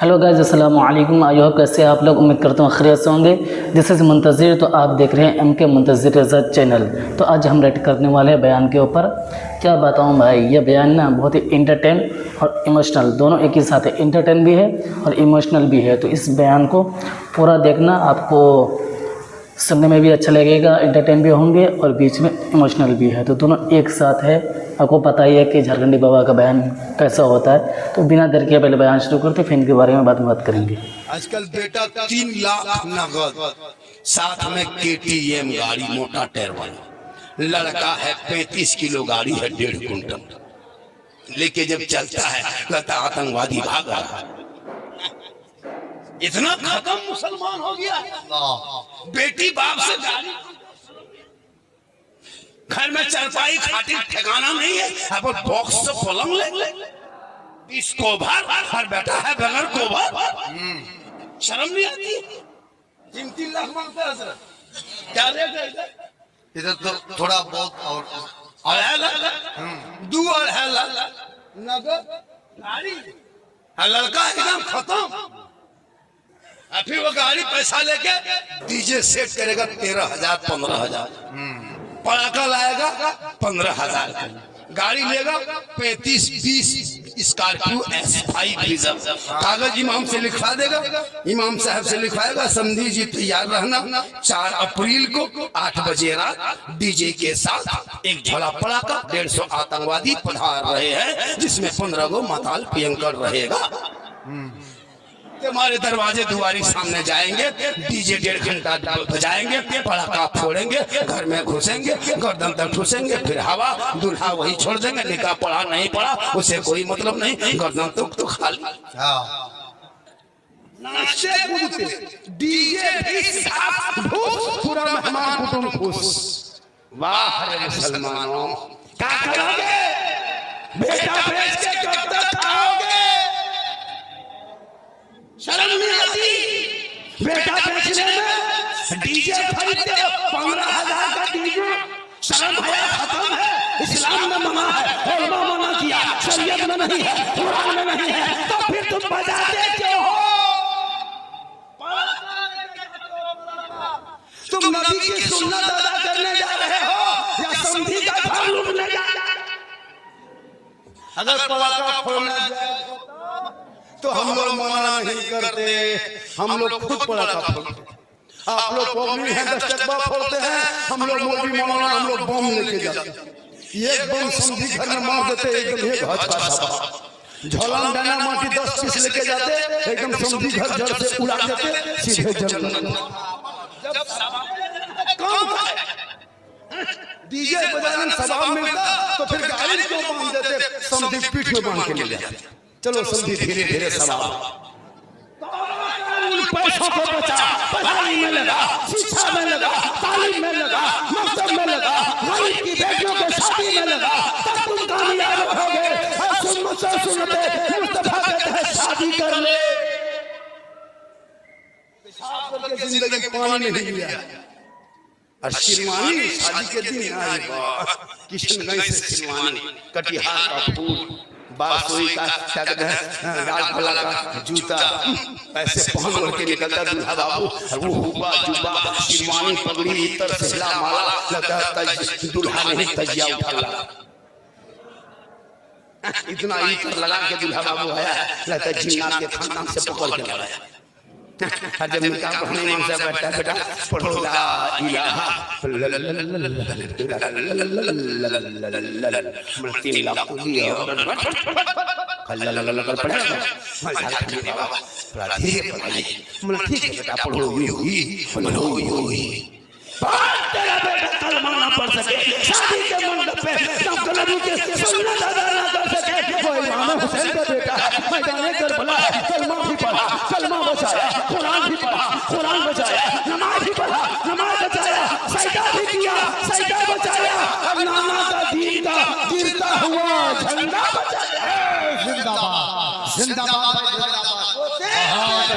Hello guys, अस्सलाम वालेकुम। I hope कैसे आप लोग, उम्मीद करता हूँ खैरियत से होंगे। दिस इज़ मुंतज़िर, तो आप देख रहे हैं MK मुंतज़िर रज़ा चैनल। तो आज हम रेड करने वाले हैं बयान के ऊपर। क्या बताऊँ भाई, ये बयान ना बहुत ही इंटरटेन और इमोशनल दोनों एक ही साथ है। इंटरटेन भी है और इमोशनल भी है। तो इस बयान को पूरा देखना, आपको सुनने में भी अच्छा लगेगा, एंटरटेन भी होंगे और बीच में इमोशनल भी है। तो दोनों एक साथ है। आपको पता ही है कि झारखंडी बाबा का बयान कैसा होता है। तो बिना देर किए पहले बयान शुरू करते, फिर इनके बारे में बात करेंगे। आजकल बेटा 3 लाख नगद, साथ में KTM गाड़ी मोटा टायर वाला, लड़का है 35 किलो गाड़ी है 1.5 कुंटल लेके जब चलता है कहता आतंकवादी भाग रहा है। इतना खत्म मुसलमान हो गया। बेटी बाप से गाली, घर में चारपाई खाटी ठिकाना नहीं है, अब बॉक्स से पलंग ले 20 कोभर, हर बेटा है बगैर कोभर। शर्म नहीं आती? 3 लाख मांगता है सर, क्या रेट है इधर? तो थोड़ा बहुत और है दू और है नगद गाड़ी, लड़का एकदम खत्म। फिर वो गाड़ी पैसा लेके डीजे सेट करेगा 13,000 15,000, पटाखा लाएगा 15,000, गाड़ी लेगा 35-20 स्कॉर्पियो S5 रिजर्व, कागज इमाम से लिखवा देगा, इमाम साहब से लिखवाएगा समझी जी तैयार रहना, 4 अप्रैल को 8 बजे रात डीजे के साथ एक झोला पटाखा 150 आतंकवादी पधार रहे हैं, जिसमें 15 गो माताल प्रियंकर रहेगा। हमारे दरवाजे दुआरी सामने जाएंगे, डीजे 1.5 घंटा बजाएंगे, पटाखा फोड़ेंगे, घर में घुसेंगे, गर्दन तक ठूसेंगे, फिर हवा, दूल्हा वही छोड़ देंगे। निकाह पढ़ा नहीं पढ़ा उसे कोई मतलब नहीं, गर्दन तो खाली। नाचे कूदते डीजे भी साफ धूस, पूरा मेहमान कुटुंब खुश। वाह रे मुसलमानों, क्या करोगे? बेटा बेच के कब तक खाओगे? शर्म नहीं आती? बेटा बेचने में डीजे खरीदते हो 15,000 का डीजे। शर्म हया खत्म है। इस्लाम में मना है, उलमा मना किया, शरीयत में नहीं है, कुरान में नहीं है, तो फिर तुम बजाते क्यों हो? तुम नबी की सुन्नत अदा करने जा रहे हो या समधी का घर लूटने जा रहे हो? अगर पटाखा फोड़ने जाए तो हम लोग मना नहीं करते, हम लोग खुद पटाखा फोड़ते। आप लोग पब्लिक हैं, 10 टकवा फोड़ते हैं, हम लोग मौलवी मौलाना हम लोग बम लेके जाते हैं। एक बम समझी घर में मार देते, एकदम एक हज का सभा। झोलाम डाना माटी 10 पीस लेके जाते, एकदम समझी घर जड़ से उड़ा देते, सीधे जन्नत। डीजे बजाने में सवाब मिलता तो फिर गाड़ी क्यों बांध देते? समझी पीठ में बांध के ले जाते। चलो समझी धीरे धीरे सवाब। पैसों को बचा, पढ़ाई में लगा, शिक्षा में लगा, तालीम में लगा, मकतब में लगा, गरीब की बेटियों के शादी में लगा, तब तुम कामयाब रहोगे। सुन्नते मुस्तफा कहते हैं शादी कर ले। पेशाब करके जिंदगी पानी नहीं लिया। और शिरवानी शादी के दिन आई, किशनगंज से शिरवानी, कटिहार का फूल, बासुई का क्या कहते हैं, राजभला का जूता, ऐसे पहन ओढ़ के निकलता दूल्हा बाबू, वो हुबा जुबा, शिरवानी पगड़ी, इतर सेहला माला, लगता है दूल्हा नहीं तजिया उठा। इतना इतर लगा के दूल्हा बाबू आया, लगता है जिन्नात के खानदान से पकड़ के लाया। जब निकाह पढ़ने इमाम साहब बैठा, बेटा पढ़ो ला इलाहा 3 लाख को दिया कर पढ़ेगा झारखंडी बाबा थोड़ा धीरे पढ़ाइए। मतलब ठीक है बेटा पढ़ो, तेरा बेटा कलमा ना पढ़ सके, शादी के मंडप पे नबी के सुन्नत अदा ना कर सके, वो इमाम हुसैन का बेटा है, मैदान करबला है, कलमा भी पढ़ा, कलमा बचाया, कुरान भी पढ़ा, कुरान बचाया, नमाज भी पढ़ा, नमाज बचाया, सजदा भी किया, सजदा बचाया, और नाना का दीन का गिरता हुआ झंडा बचाया। जिंदाबाद जिंदाबाद जिंदाबाद।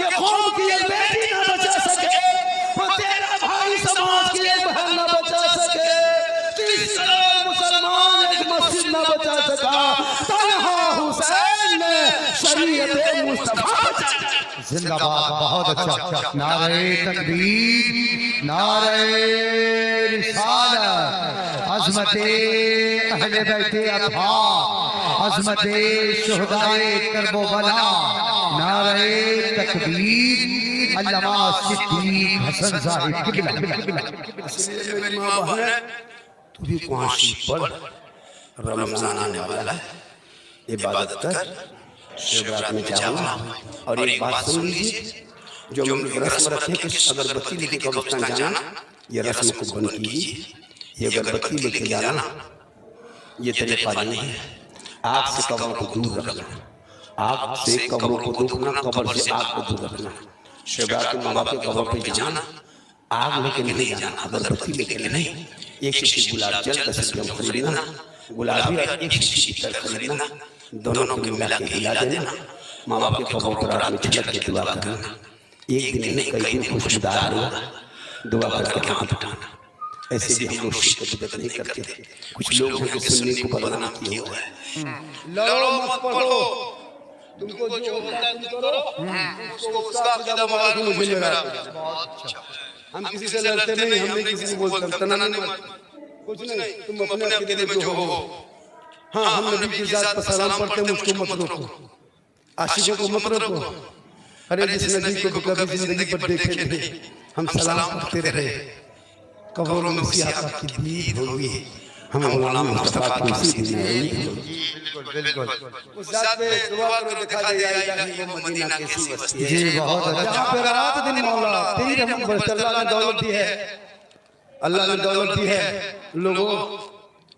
ये कौम की एक बेटी ना बचा सके, तेरा भाई समाज की एक बहन ना बचा सके, 30 करोड़ मुसलमान एक मस्जिद ना बचा सका, तन्हा हुसैन ने शरीयत मुस्तफा बचा। जिंदाबाद, बहुत अच्छा। नारे तकबीर, नारे रिसालत, अज़मते अहले बैते अत्हा, अज़मते शुहदाए करबला, नारे तकबीर, अल्लामा सिद्दीक हसन साहिब किबला। इसलिए मेरी माँ बहन, तू भी कुआशी पढ़, रमजान आने वाला है, इबादत कर, शिवरात में जाओ। और एक बात सुन लीजिए, जो हम लोग रस्म रखते हैं कि अगरबत्ती लेके कब्रिस्तान जाना, ये रस्म को बंद कीजिए। ये अगरबत्ती लेके जाना ये तरीका नहीं है। आग से कब्रों को दूर रखना, आग से कब्रों को रोकना, कब्र से आग को दूर रखना। शिवरात के माँ बाप के कब्र पे जाना, आग लेके नहीं जाना, अगरबत्ती लेके नहीं। एक शीशी गुलाब जल 10 रुपये में खरीदना, गुलाबी और एक शीशी इतर खरीदना, दोनों को मिला के हिला देना। माँ बाप के कब्रों पर रात में झलक के दुआ करना। एक दिन नहीं कई दिन खुशबूदार हुआ, दुआ करके हाथ उठाना। ऐसे भी हम लोग शिरक बिदअत नहीं करते थे। कुछ लोग हैं कि सुन्नी को बदनाम किए हुए हैं। लड़ो मत पढ़ो, तुमको जो होता है तुम करो, उसको उसका ज्यादा मारा कि मुझे लगा। हम किसी से लड़ते नहीं, हम नहीं किसी को बोलते, तना नहीं मत कुछ नहीं, तुम अपने अकेले में जो हो। हाँ, हम नबी की जात पर सलाम पढ़ते, मुझको मत रोको, आशिकों को मत रोको। अरे जिस नबी को कभी जिंदगी पर देखे नहीं, हम सलाम पढ़ते रहे। कब्रों में सियासा की दीद होगी, हम गुलाम मुस्तफा की उसी दिन आएंगे। बिल्कुल उस जात पे दुआ करो, दिखा दे जाएगा कि वो मदीना कैसी बस्ती है। जी बहुत अच्छा। जहाँ पे रात दिन मौला तेरी रहमत बरसती। अल्लाह ने दौलत दी है, अल्लाह ने दौलत दी है लोगों,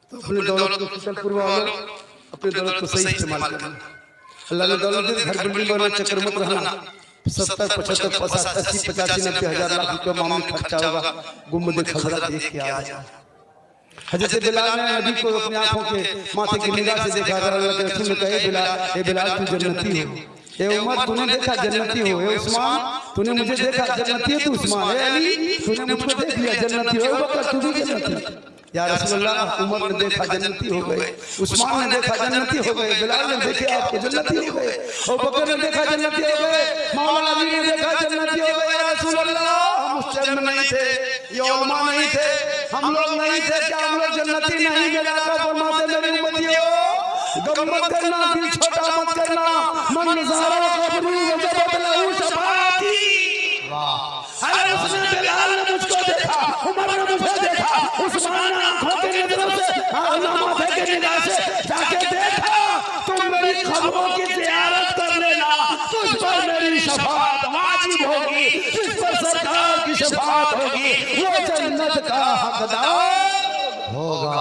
तो अपनी दौलत को कुशलपूर्वक वालों अपनी दौलत को सही इस्तेमाल करना। अल्लाह ने दौलत दी, घर बिल्डिंग बनना, चक्कर मत रहना। 70, 75, 80, 85, 90 हजार लाख रुपये मामूली खर्चा होगा, गुम्बद खजरा देख के आ जाओ। हजरत बिलाल ने नबी को अपनी आंखों के माथे की निगाह से देखा। अल्लाह के रसूल ने कहा, ए बिलाल तू जन्नती हो। ए उमर तूने देखा जन्नती हो। ए उस्मान तूने मुझे देखा जन्नती हो। तू उस्मान। ए अली तूने मुझको देख लिया जन्नती हो। अबू बकर तू भी जन्नती। या रसूलुल्लाह, उमर ने देखा जन्नती हो गए, उस्मान ने देखा जन्नती हो गए, बिलाल ने देखे आपके जन्नती हो गए, और बकर ने देखा जन्नती हो गए, मौला अली ने देखा जन्नती हो गए। या रसूलुल्लाह, हम उस जन्म नहीं थे, ये उलमा नहीं थे, हम लोग नहीं थे, क्या हम लोग जन्नती नहीं? मेरा का फरमाते मेरी उम्मतियों, गम मत करना, दिल छोटा मत करना। मन नज़ारा कब्री वजबत लहू शफाअती। अरे उसने बिलाल ने मुझको देखा, उमर ने मुझे देखा, उस्मान ने आंखों की नजरों से, माथे की निगाह से जाके देखा। तुम मेरी खबरों की ज़ियारत कर लेना, तुझ पर मेरी शफाअत वाजिब होगी, तुझ पर सरकार की शफाअत होगी, वो जन्नत का हकदार होगा।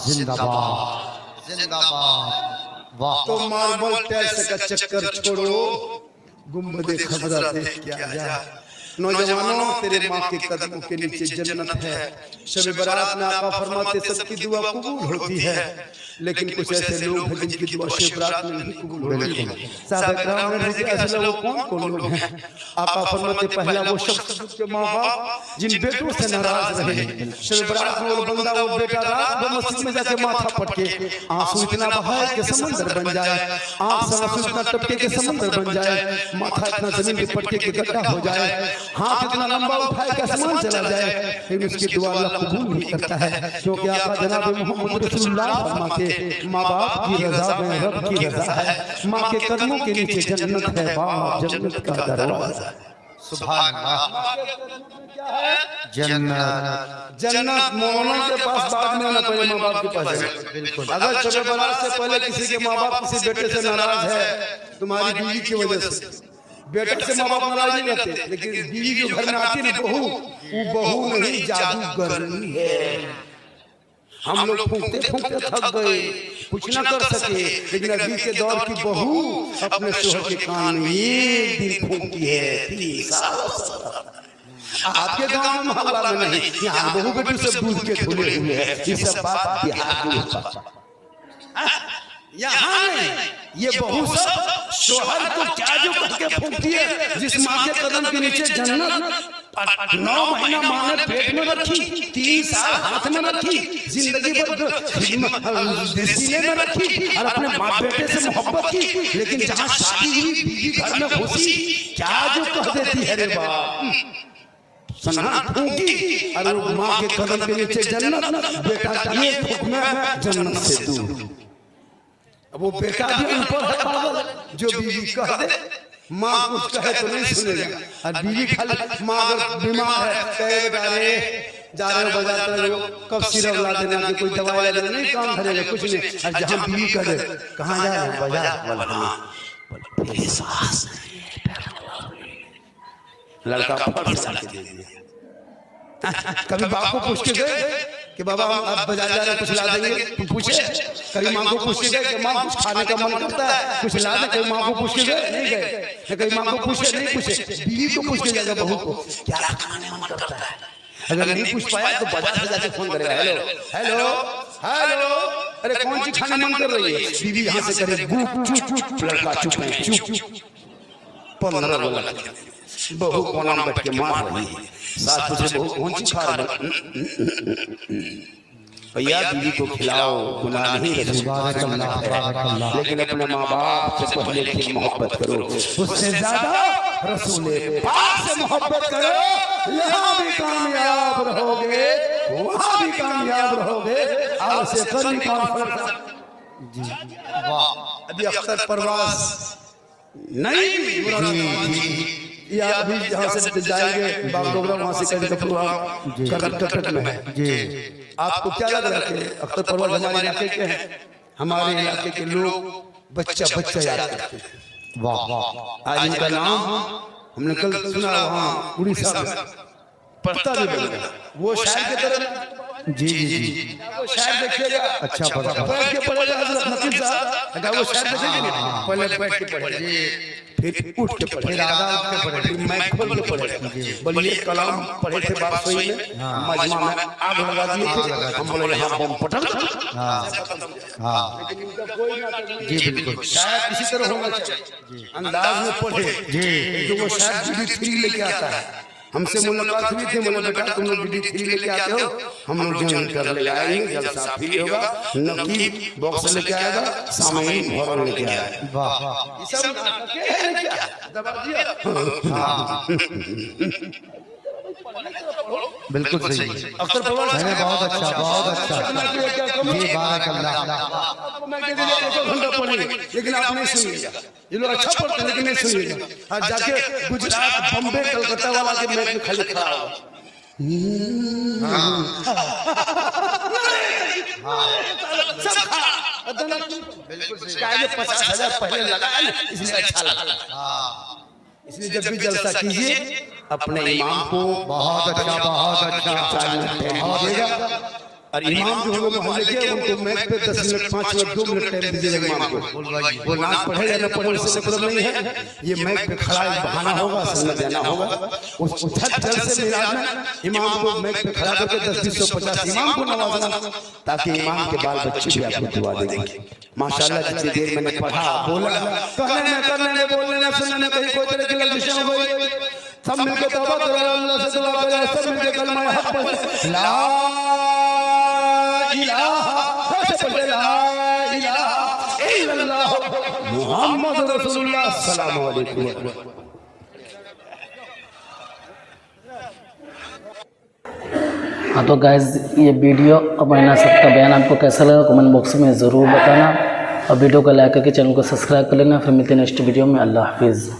जिंदाबाद, जिंदाबाद, वाह। तो मार्बल टाइल्स का चक्कर छोड़ो, गुम्बद खजरा देख के आ जा। नौजवानों, तेरे माँ के कदमों के नीचे जन्नत है। शब बरात में आका फरमाते सबकी दुआ कबूल होती है, लेकिन कुछ ऐसे लोग हैं जिनकी दुआ शब बरात में नहीं कबूल होती। साहब इकराम ने लिखा, ऐसे लोग कौन लोग हैं? आका फरमाते पहला वो शख्स जिसके माँ बाप जिन बेटों से नाराज रहे। शब बरात में वो बंदा, वो बेटा रात भर मस्जिद में जाके माथा पटके आंसू इतना बहाए कि समंदर बन जाए, आंख से आंसू इतना टपके के समंदर बन जाए, माथा इतना जमीन पे पटके के गड्ढा हो जाए, हाथ इतना लंबा उठाए कि आसमान चला जाए, लेकिन उसकी दुआ अल्लाह कबूल नहीं करता है। क्योंकि आका जनाब मोहम्मद रसूलुल्लाह फरमाते, माँ बाप की रज़ा में रब की रज़ा है, माँ के कदमों के नीचे जन्नत है, बाप जन्नत का दरवाजा। सुभान अल्लाह। जन्नत, जन्नत मौला के पास बाद में आना, पहले माँ बाप के पास जाए। बिल्कुल। अगर शब बरात से पहले किसी के माँ बाप किसी बेटे से नाराज है, तुम्हारी बीवी की वजह से, बेटे से माँ बाप नाराज नहीं रहते, लेकिन बीवी जो घर में आती है बहू, वो बहू नहीं जादूगरनी है। हम लोग फूंकते फूंकते थक गए, कुछ ना कर सके, लेकिन अभी के दौर की बहू अपने शोहर के कान में एक दिन फूंकती है 30 साल। आपके गांव में मोहल्ला में नहीं, यहाँ बहू बेटी सब दूध के खुले हुए हैं। ये सब बात बिहार में यहाँ नहीं, ये बहू सब शोहर को क्या जो करके फूंकती है, जिस माँ के कदम के नीचे जन्नत 9 महीना माँ ने पेट में रखी, 3 साल हाथ में रखी, जिंदगी भर सीने में रखी और अपने माँ बेटे से मोहब्बत की, लेकिन जहाँ शादी हुई बीवी घर में घुसी, क्या जो कह देती है रे बाप, सन्ना फूंकी और माँ के कदम के नीचे जन्नत, बेटा ये फूंक में जन्नत से दूर। अब वो बेटा भी अनपढ़ है पागल, जो बीवी कह दे, माँ कुछ कहे तो नहीं सुनेगा, और बीवी खाली माँ अगर बीमार है कहे बेटा रे जा रहे हो बाजार कर रहे हो, कब सिरप ला देना कि कोई दवाई ला देना, नहीं काम धरेगा कुछ नहीं। और जहाँ बीवी कह दे कहाँ जा रहे हो बाजार, लड़का फट साल के दे दिया। कभी बाप को पूछ के गए कि बाबा आप बाजार जा रहे हैं कुछ ला देंगे, पूछे? कभी माँ को पूछ के गए कि माँ कुछ खाने का मन करता है कुछ ला दे? कभी माँ को पूछ के गए? नहीं गए। कभी माँ को पूछे? नहीं पूछे। बीवी को पूछ के जाएगा बहू को क्या खाने मन करता है, अगर नहीं पूछ पाया तो बाजार से जाके फोन करेगा, हेलो हेलो हेलो, अरे कौन सी खाने मन कर रही है? बीवी यहाँ से करे गुप चुप चुप, लड़का चुप है चुप, 15 बोला, बहू को नाम बैठ के मार रही है, सास पूछे बहू कौन सी खा रही, भैया बीवी को खिलाओ गुनाह नहीं है, लेकिन अपने माँ बाप से पहले की मोहब्बत करो, उससे ज्यादा रसूले पाक से मोहब्बत करो, यहाँ भी कामयाब रहोगे वहाँ भी कामयाब रहोगे। और से कभी कॉन्फ्रेंस जी वाह, अभी अख्तर परवास नहीं या अभी यहाँ से जाएंगे बागडोगरा, वहाँ से कहीं कर्नाटक में है जी। आपको क्या लग रहा है अख्तर परवास हमारे इलाके के हैं? हमारे इलाके के लोग बच्चा बच्चा याद करते हैं। वाह वाह, आज इनका नाम हमने कल सुना वहाँ उड़ीसा में पढ़ता भी बन गया, वो शायर के तरह जी जी जी, वो शायर देखिएगा अच्छा बैठ के पढ़ेगा हजरत नकीब साहब, अगर वो शायर देखेंगे नहीं पहले बैठ के पढ़ेगा जी, फिर उठ के पढ़े, फिर आधा उठ के पढ़े, फिर मैं खोल के पढ़े, बोलिए कलाम पढ़े थे बात सोई में मजमा में आग लगा दिए थे, हम बोले यहाँ बम पटक जी बिल्कुल, शायद इसी तरह होना चाहिए अंदाज में पढ़े जी। जो वो शायद BD3 लेके आता है, हमसे मुलाकात हुई थी, बोले बेटा तुम लोग BD3 लेके आते हो, हम लोग जंग कर ले आएंगे, जलसा फ्री होगा, नकीब बॉक्स लेके आएगा, सामयिक भवन लेके आएगा। वाह, ये सब है क्या दबा दिया? बिल्कुल सही, अख्तर परवास बहुत अच्छा जी, बारकल्लाह। घंटा पढ़ेंगे लेकिन आप नहीं सुनिएगा, ये लोग अच्छा पढ़ते लेकिन नहीं सुनिएगा। आज जाके गुजरात बम्बे कलकत्ता वाला के मैच में खाली खड़ा होगा, बिल्कुल सही, 50,000 पहले लगा इसलिए अच्छा लगा। इसलिए जब भी जलसा कीजिए अपने इमाम को बहुत अच्छा देगा, और इमाम जो होगा मोहल्ले के उनको मैच पे 10 मिनट 5 मिनट 2 मिनट टाइम दीजिएगा इमाम को। वो नाच पढ़े या न पढ़े उससे मतलब नहीं है, ये मैच पे खड़ा बहाना होगा, समय देना होगा। उस जल से मिलाद में इमाम को मैच पे खड़ा करके 10 20 150 इमाम को नवाजना, ताकि इमाम के बाल बच्चे भी आपको दुआ देंगे। माशाल्लाह जितनी देर मैंने पढ़ा बोला, कहने में करने में बोलने में सुनने में कहीं कोई तरह की लफ्ज़ हो गई, सब मिलकर तौबा करो, अल्लाह से दुआ करो, सब मिलकर कलमा हक पढ़ो, ला इलाहा इल्लल्लाह मुहम्मद रसूलुल्लाह सल्लल्लाहु अलैहि वसल्लम। हाँ तो गाइज ये वीडियो और मैंने सबका बयान आपको कैसा लगा कमेंट बॉक्स में ज़रूर बताना, और वीडियो को लाइक करके चैनल को सब्सक्राइब कर लेना। फिर मिलते हैं नेक्स्ट वीडियो में। अल्लाह हाफिज़।